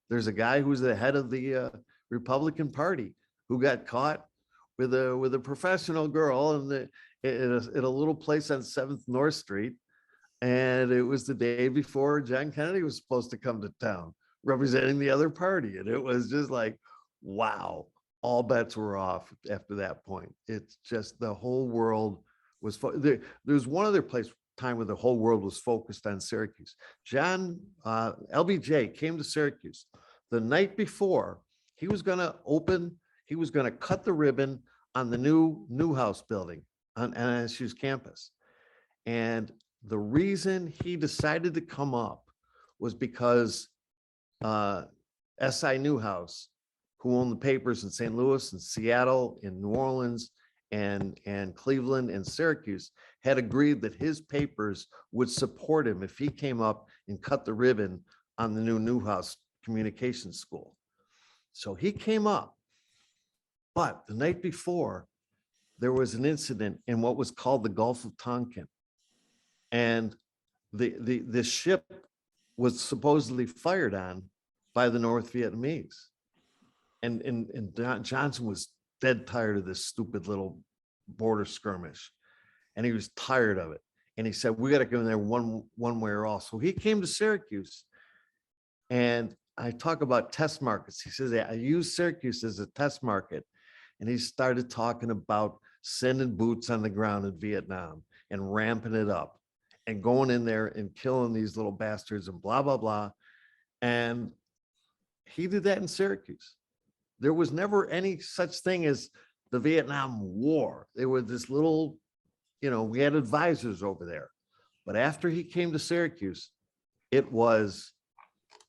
there's a guy who's the head of the Republican Party who got caught with a professional girl in a little place on 7th North Street. And it was the day before John Kennedy was supposed to come to town representing the other party. And it was just like, wow, all bets were off after that point. It's just the whole world was, there's one other time where the whole world was focused on Syracuse. LBJ came to Syracuse the night before. He was going to cut the ribbon on the new Newhouse building on NSU's campus. And the reason he decided to come up was because S.I. Newhouse, who owned the papers in St. Louis and Seattle, in New Orleans, and Cleveland and Syracuse, had agreed that his papers would support him if he came up and cut the ribbon on the new Newhouse Communications School. So he came up, but the night before, there was an incident in what was called the Gulf of Tonkin. And the ship was supposedly fired on by the North Vietnamese. And Johnson was dead tired of this stupid little border skirmish. And he was tired of it. And he said, we got to go in there one way or all. So he came to Syracuse. And I talk about test markets. He says, I use Syracuse as a test market. And he started talking about sending boots on the ground in Vietnam and ramping it up and going in there and killing these little bastards and blah, blah, blah. And he did that in Syracuse. There was never any such thing as the Vietnam War. There was this little, we had advisors over there. But after he came to Syracuse, it was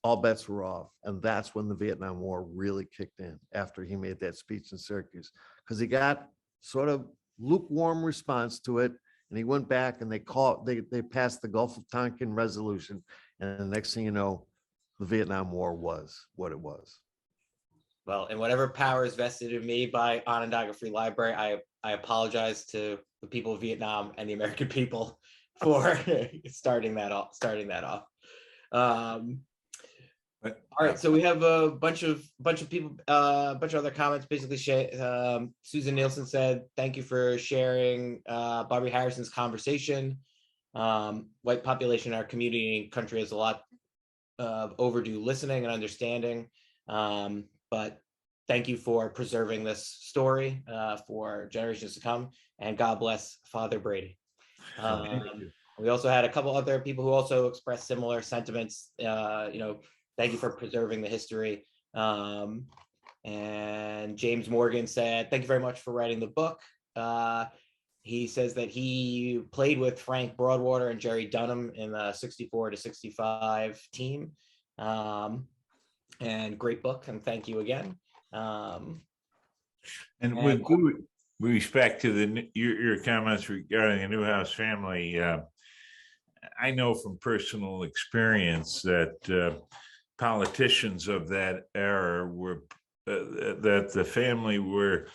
all bets were off. And that's when the Vietnam War really kicked in, after he made that speech in Syracuse, because he got sort of lukewarm response to it. And he went back and they passed the Gulf of Tonkin resolution. And the next thing you know, the Vietnam War was what it was. Well, and whatever power is vested in me by Onondaga Free Library, I apologize to the people of Vietnam and the American people for starting that off. All right, so we have a bunch of people, a bunch of other comments. Basically, Susan Nielsen said, "Thank you for sharing Bobby Harrison's conversation. White population in our community and country has a lot of overdue listening and understanding. But thank you for preserving this story for generations to come. And God bless Father Brady." We also had a couple other people who also expressed similar sentiments. Thank you for preserving the history. And James Morgan said, "Thank you very much for writing the book." He says that he played with Frank Broadwater and Jerry Dunham in the 64 to 65 team. And great book, and thank you again. And with respect to your comments regarding the Newhouse family, I know from personal experience that politicians of that era were that the family were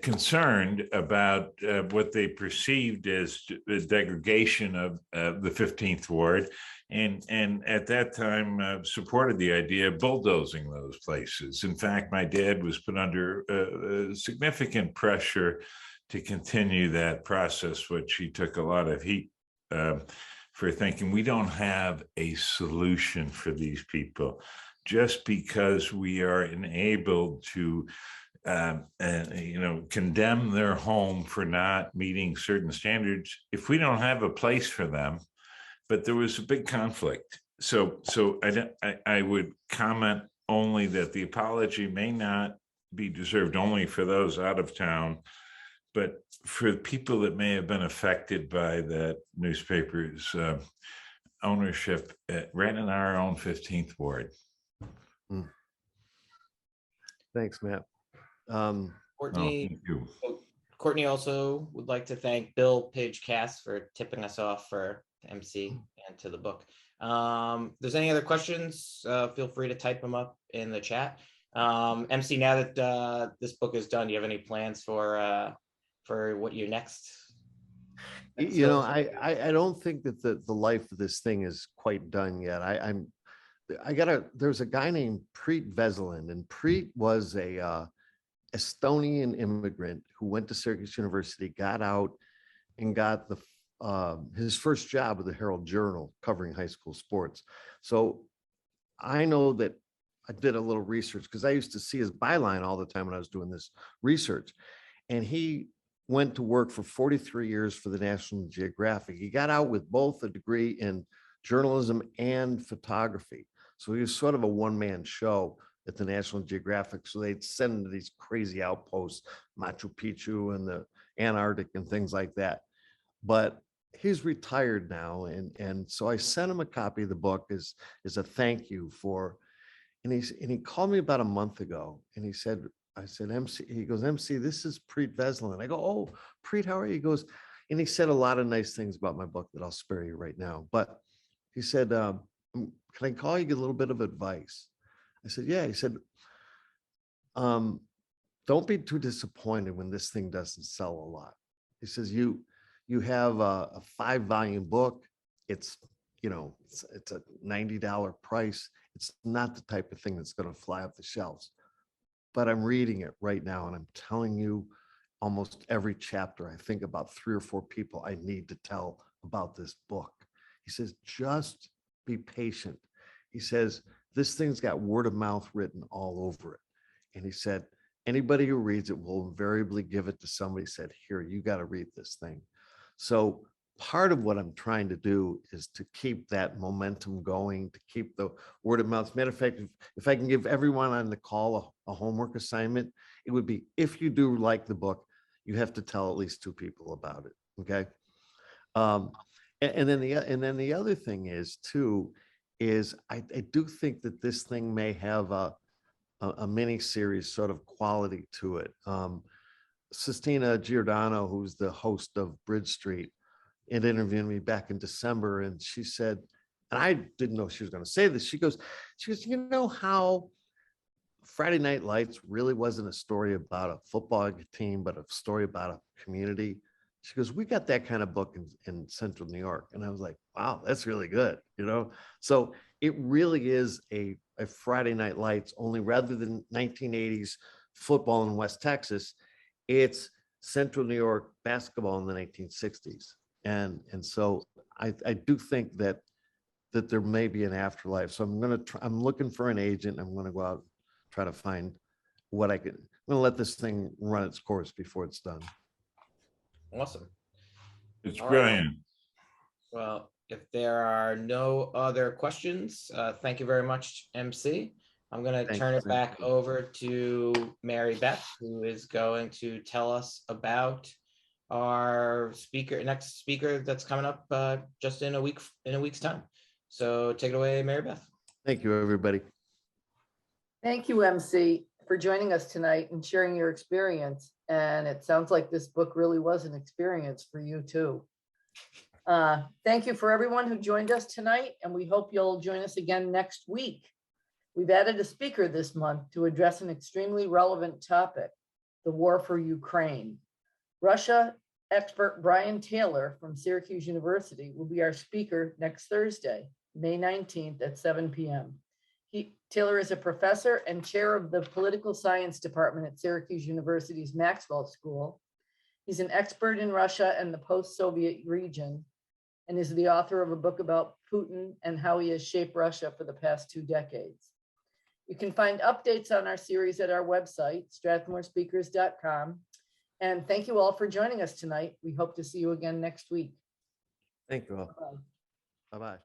concerned about what they perceived as the degradation of the 15th Ward, and at that time supported the idea of bulldozing those places. In fact, my dad was put under significant pressure to continue that process, which he took a lot of heat for, thinking we don't have a solution for these people. Just because we are enabled to condemn their home for not meeting certain standards, if we don't have a place for them. But there was a big conflict. So I would comment only that the apology may not be deserved only for those out of town, but for people that may have been affected by that newspaper's ownership right in our own 15th Ward. Thanks, Matt. Courtney, thank you. Courtney also would like to thank Bill Page Cass for tipping us off for MC and to the book. If there's any other questions, feel free to type them up in the chat. MC, now that this book is done, do you have any plans for what your next? I don't think that the life of this thing is quite done yet. There's a guy named Preet Veselin, and Preet was a Estonian immigrant who went to Syracuse University, got out, and got his first job with the Herald Journal covering high school sports. So I know that I did a little research because I used to see his byline all the time when I was doing this research. And he went to work for 43 years for the National Geographic. He got out with both a degree in journalism and photography. So he was sort of a one-man show at the National Geographic. So they'd send him to these crazy outposts, Machu Picchu and Antarctic and things like that. But he's retired now, and so I sent him a copy of the book as a thank you for. And he called me about a month ago, and he said, I said, MC, he goes, MC, this is Preet Veslin. I go, oh, Preet, how are you? He goes, and he said a lot of nice things about my book that I'll spare you right now. But he said, can I call you, get a little bit of advice? I said, yeah. He said, don't be too disappointed when this thing doesn't sell a lot. He says, you have a 5-volume book. It's, it's a $90 price. It's not the type of thing that's going to fly off the shelves. But I'm reading it right now, and I'm telling you, almost every chapter, I think about 3 or 4 people I need to tell about this book. He says, just be patient. He says, this thing's got word of mouth written all over it. And he said, anybody who reads it will invariably give it to somebody, said, here, you got to read this thing. So part of what I'm trying to do is to keep that momentum going, to keep the word of mouth. Matter of fact, if I can give everyone on the call a homework assignment, it would be, if you do like the book, you have to tell at least 2 people about it. Okay. And then the other thing is too, is I do think that this thing may have a mini series sort of quality to it. Sistina Giordano, who's the host of Bridge Street, and interviewed me back in December, and she said, and I didn't know she was going to say this. She goes, you know how Friday Night Lights really wasn't a story about a football team, but a story about a community. She goes, we got that kind of book in Central New York. And I was like, wow, that's really good. So it really is a Friday Night Lights, only rather than 1980s football in West Texas, it's Central New York basketball in the 1960s. And so I do think that there may be an afterlife. So I'm looking for an agent. I'm going to go out, try to find what I can. I'm going to let this thing run its course before it's done. Awesome. It's All right. brilliant. Well, if there are no other questions, thank you very much, MC. I'm going to Thank turn you. it back over to Mary Beth, who is going to tell us about our next speaker that's coming up just in a week's time. So take it away, Mary Beth. Thank you, everybody. Thank you, MC, for joining us tonight and sharing your experience. And it sounds like this book really was an experience for you too. Thank you for everyone who joined us tonight, and we hope you'll join us again next week. We've added a speaker this month to address an extremely relevant topic, the war for Ukraine. Russia expert Brian Taylor from Syracuse University will be our speaker next Thursday, May 19th at 7 p.m. Taylor is a professor and chair of the political science department at Syracuse University's Maxwell School. He's an expert in Russia and the post-Soviet region, and is the author of a book about Putin and how he has shaped Russia for the past 2 decades. You can find updates on our series at our website, strathmorespeakers.com. And thank you all for joining us tonight. We hope to see you again next week. Thank you all. Bye. Bye-bye.